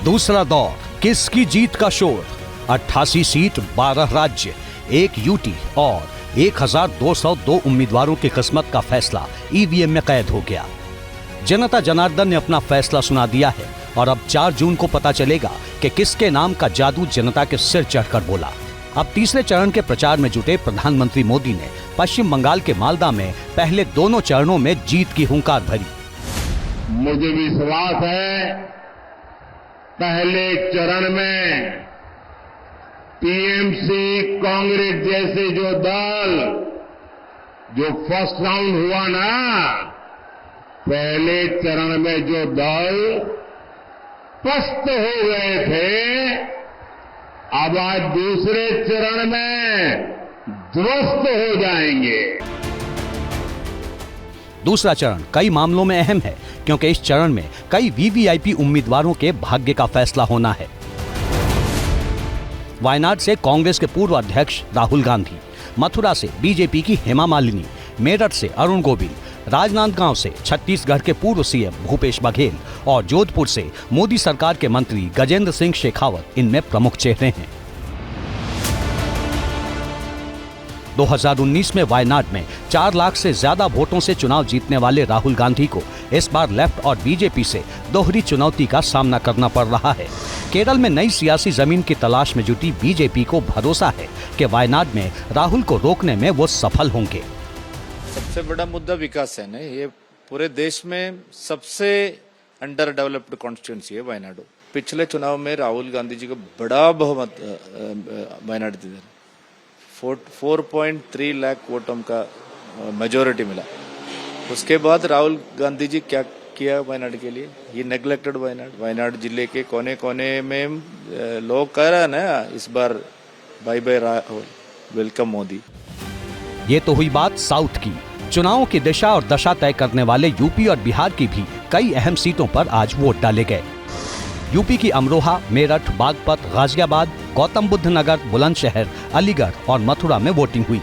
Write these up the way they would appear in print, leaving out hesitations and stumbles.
दूसरा दौर, किसकी जीत का शोर। 88 सीट, 12 राज्य, 1 यूटी और 1202 उम्मीदवारों की किस्मत का फैसला ईवीएम में कैद हो गया। जनता जनार्दन ने अपना फैसला सुना दिया है और अब 4 जून को पता चलेगा कि किसके नाम का जादू जनता के सिर चढ़कर बोला। अब तीसरे चरण के प्रचार में जुटे प्रधानमंत्री मोदी ने पश्चिम बंगाल के मालदा में पहले दोनों चरणों में जीत की हुंकार भरी। मुझे विश्वास है पहले चरण में टीएमसी, कांग्रेस जैसे जो दल जो फर्स्ट राउंड हुआ ना, पहले चरण में जो दल पस्त हो गए थे, अब आज दूसरे चरण में ध्वस्त हो जाएंगे। दूसरा चरण कई मामलों में अहम है क्योंकि इस चरण में कई वीवीआईपी उम्मीदवारों के भाग्य का फैसला होना है। वायनाड से कांग्रेस के पूर्व अध्यक्ष राहुल गांधी, मथुरा से बीजेपी की हेमा मालिनी, मेरठ से अरुण गोविल, राजनांदगांव से छत्तीसगढ़ के पूर्व सीएम भूपेश बघेल और जोधपुर से मोदी सरकार के मंत्री गजेंद्र सिंह शेखावत इनमें प्रमुख चेहरे हैं। 2019 में वायनाड में 4 लाख से ज्यादा वोटों से चुनाव जीतने वाले राहुल गांधी को इस बार लेफ्ट और बीजेपी से दोहरी चुनौती का सामना करना पड़ रहा है। केरल में नई सियासी जमीन की तलाश में जुटी बीजेपी को भरोसा है कि वायनाड में राहुल को रोकने में वो सफल होंगे। सबसे बड़ा मुद्दा विकास है ना, ये पूरे देश में सबसे अंडर डेवलप्ड कॉन्स्टिट्यूंसी है वायनाड। पिछले चुनाव में राहुल गांधी जी को बड़ा बहुमत वायनाड 4.3 लाख वोटों का मेजोरिटी मिला। उसके बाद राहुल गांधी जी क्या किया वायनाड के लिए? ये नेग्लेक्टेड वायनाड जिले के कोने कोने में लोग कह रहे हैं ना, इस बार bye bye Rahul, welcome Modi. ये तो हुई बात साउथ की। चुनावों की दिशा और दशा तय करने वाले यूपी और बिहार की भी कई अहम सीटों पर आज वोट डाले गए। यूपी की अमरोहा, मेरठ, बागपत, गाजियाबाद, गौतम बुद्ध नगर, बुलंदशहर, अलीगढ़ और मथुरा में वोटिंग हुई।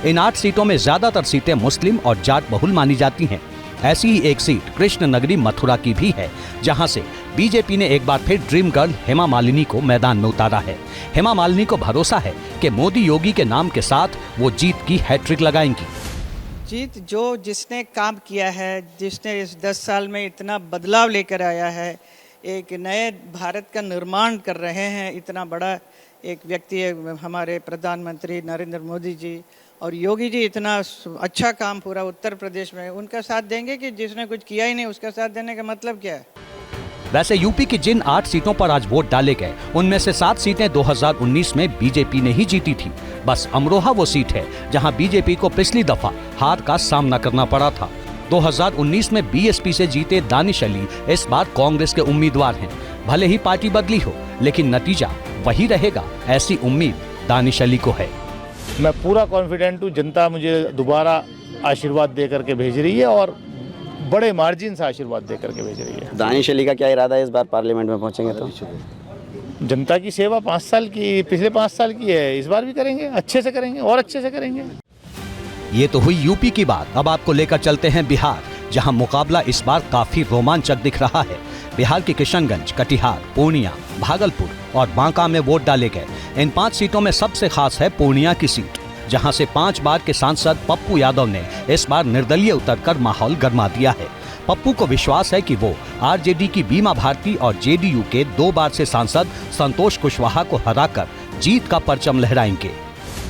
इन 8 सीटों में ज्यादातर सीटें मुस्लिम और जाट बहुल मानी जाती हैं। ऐसी ही एक सीट कृष्ण नगरी मथुरा की भी है, जहां से बीजेपी ने एक बार फिर ड्रीम गर्ल हेमा मालिनी को मैदान में उतारा है। हेमा मालिनी को भरोसा है कि मोदी योगी के नाम के साथ वो जीत की हैट्रिक लगाएंगी। जीत जिसने काम किया है, जिसने इस 10 साल में इतना बदलाव लेकर आया है, एक नए भारत का निर्माण कर रहे हैं, इतना बड़ा एक व्यक्ति है हमारे प्रधानमंत्री नरेंद्र मोदी जी, और योगी जी इतना अच्छा काम पूरा उत्तर प्रदेश में, उनका साथ देंगे कि जिसने कुछ किया ही नहीं उसका साथ देने का मतलब क्या है? वैसे यूपी की जिन 8 सीटों पर आज वोट डाले गए, उनमें से 7 सीटें 2019 में बीजेपी ने ही जीती थी। बस अमरोहा वो सीट है जहां बीजेपी को पिछली दफा हार का सामना करना पड़ा था। 2019 में बीएसपी से जीते दानिश अली इस बार कांग्रेस के उम्मीदवार हैं। भले ही पार्टी बदली हो, लेकिन नतीजा वही रहेगा, ऐसी उम्मीद दानिश अली को है। मैं पूरा कॉन्फिडेंट हूँ, जनता मुझे दोबारा आशीर्वाद दे करके भेज रही है और बड़े मार्जिन से आशीर्वाद दे करके भेज रही है। दानिश अली का क्या इरादा है इस बार पार्लियामेंट में पहुंचेंगे तो? जनता की सेवा 5 साल की, पिछले 5 साल की है, इस बार भी करेंगे, अच्छे से करेंगे और अच्छे से करेंगे। ये तो हुई यूपी की बात। अब आपको लेकर चलते हैं बिहार, जहां मुकाबला इस बार काफी रोमांचक दिख रहा है। बिहार के किशनगंज, कटिहार, पूर्णिया, भागलपुर और बांका में वोट डाले गए। इन 5 सीटों में सबसे खास है पूर्णिया की सीट, जहां से 5 बार के सांसद पप्पू यादव ने इस बार निर्दलीय उतरकर माहौल गरमा दिया है। पप्पू को विश्वास है कि वो आरजेडी की बीमा भारती और जेडीयू के 2 बार से सांसद संतोष कुशवाहा को हराकर जीत का परचम लहराएंगे।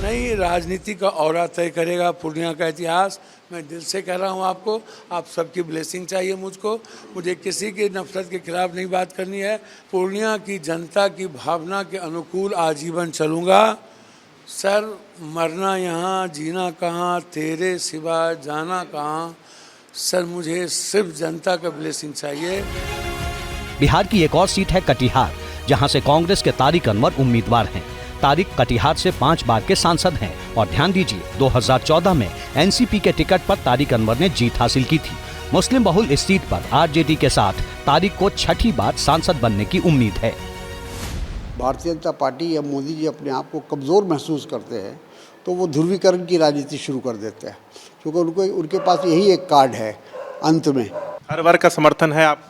नई राजनीति का औरा तय करेगा पूर्णिया का इतिहास। मैं दिल से कह रहा हूं आपको, आप सबकी ब्लेसिंग चाहिए मुझको। मुझे किसी की नफरत के खिलाफ नहीं बात करनी है। पूर्णिया की जनता की भावना के अनुकूल आजीवन चलूँगा। सर, मरना यहाँ, जीना कहाँ, तेरे सिवा जाना कहाँ। सर, मुझे सिर्फ जनता का ब्लेसिंग चाहिए। बिहार की एक और सीट है कटिहार, जहां से कांग्रेस के तारिक अनवर उम्मीदवार हैं। तारिक कटिहार से 5 बार के सांसद हैं और ध्यान दीजिए 2014 में एनसीपी के टिकट पर तारिक अनवर ने जीत हासिल की थी। मुस्लिम बहुल इस सीट पर आरजेडी के साथ तारिक को 6ठी बार सांसद बनने की उम्मीद है। भारतीय जनता पार्टी या मोदी जी अपने आप को कमज़ोर महसूस करते हैं तो वो ध्रुवीकरण की राजनीति शुरू कर देते हैं, क्योंकि उनके पास यही एक कार्ड है अंत में। हर वर्ग का समर्थन है आप?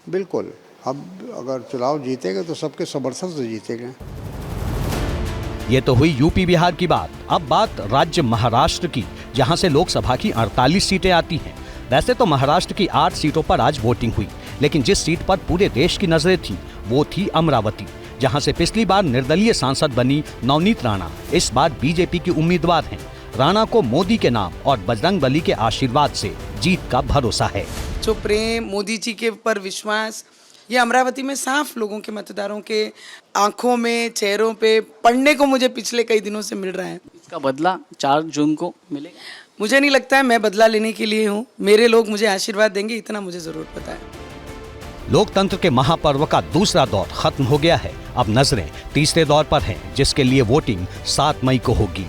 बिल्कुल, हम अगर चुनाव जीतेंगे तो सबके समर्थन से जीतेंगे। ये तो हुई यूपी बिहार की बात। अब बात राज्य महाराष्ट्र की, जहां से लोकसभा की 48 सीटें आती हैं। वैसे तो महाराष्ट्र की 8 सीटों पर आज वोटिंग हुई, लेकिन जिस सीट पर पूरे देश की नजरें थीं, वो थी अमरावती, जहां से पिछली बार निर्दलीय सांसद बनी नवनीत राणा इस बार बीजेपी की उम्मीदवार हैं। राणा को मोदी के नाम और बजरंगबली के आशीर्वाद से जीत का भरोसा है। जो प्रेम, मोदी जी के ऊपर विश्वास, ये अमरावती में साफ लोगों के मतदारों के आंखों में, चेहरों पे पढ़ने को मुझे पिछले कई दिनों से मिल रहा है। इसका बदला 4 जून को मिलेगा? मुझे नहीं लगता है मैं बदला लेने के लिए हूँ। मेरे लोग मुझे आशीर्वाद देंगे, इतना मुझे जरूर पता है। लोकतंत्र के महापर्व का दूसरा दौर खत्म हो गया है। अब नजरें तीसरे दौर पर हैं, जिसके लिए वोटिंग 7 मई को होगी।